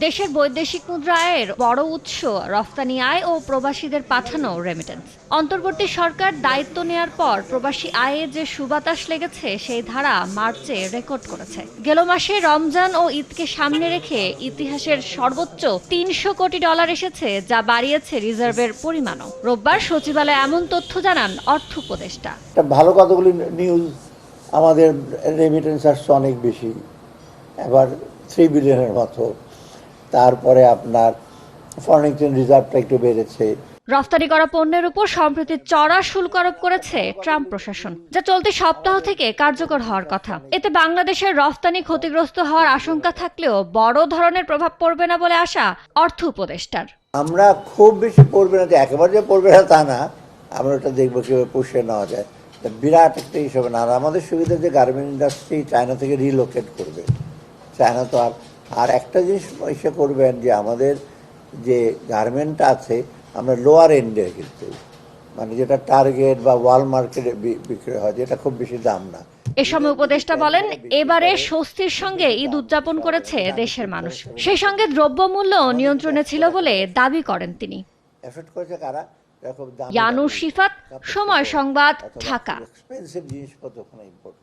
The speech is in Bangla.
দেশের বৈদেশিক মুদ্রা আয়ের বড় উৎস রফতানি আয় ও প্রবাসীদের পাঠানো রেমিটেন্স। অন্তর্বর্তী সরকার দায়িত্ব নেয়ার পর প্রবাসী আয়ে যে সুবাতাস লেগেছে সেই ধারা মার্চে রেকর্ড করেছে। গেল মাসে রমজান ও ঈদকে সামনে রেখে ইতিহাসের সর্বোচ্চ $300 কোটি এসেছে, যা বাড়িয়েছে রিজার্ভের পরিমাণও। রোববার সচিবালয়ে এমন তথ্য জানান অর্থ উপদেষ্টা। ভালো কতগুলি নিউজ, আমাদের রেমিটেন্স আসছে অনেক বেশি, এবার 3 বিলিয়নের মতো। তারপরে আপনার ফরেন এক্সচেঞ্জ রিজার্ভটা একটু বেড়েছে। রফতানি করা পণ্যের উপর সম্প্রতি চড়া শুল্ক আরোপ করেছে ট্রাম্প প্রশাসন, যা চলতি সপ্তাহ থেকে কার্যকর হওয়ার কথা। এতে বাংলাদেশের রফতানি ক্ষতিগ্রস্ত হওয়ার আশঙ্কা থাকলেও বড় ধরনের প্রভাব পড়বে না বলে আশা অর্থ উপদেষ্টার। আমরা খুব বেশি পড়বে না, একেবারে যে পড়বে না তা না, আমরা ওটা দেখবো কীভাবে পুষিয়ে নেওয়া যায়। বিরাট একটা হিসাবে না। আর আমাদের সুবিধা যে গার্মেন্ট ইন্ডাস্ট্রি চায়না থেকে রিলোকেট করবে। চায়না তো আর একটা জিনিস ইসে করবেন যে আমাদের যে গার্মেন্ট আছে আমরা লোয়ার এন্ডে, কিন্তু মানে যেটা টার্গেট বা ওয়াল মার্কেটে বিক্রি হয়, যেটা খুব বেশি দাম না। এ সময় উপদেষ্টা বলেন, এবারে স্বস্তির সঙ্গে ঈদ উদযাপন করেছে দেশের মানুষ। সেই সঙ্গে দ্রব্যমূল্য নিয়ন্ত্রণে ছিল বলে দাবি করেন তিনি। এফেক্ট করেছে কারা? ইয়ানুর শিফাত, সময় সংবাদ, ঢাকা। এক্সপেন্সিভ জিনিসপত্র ওখানে ইম্পোর্ট।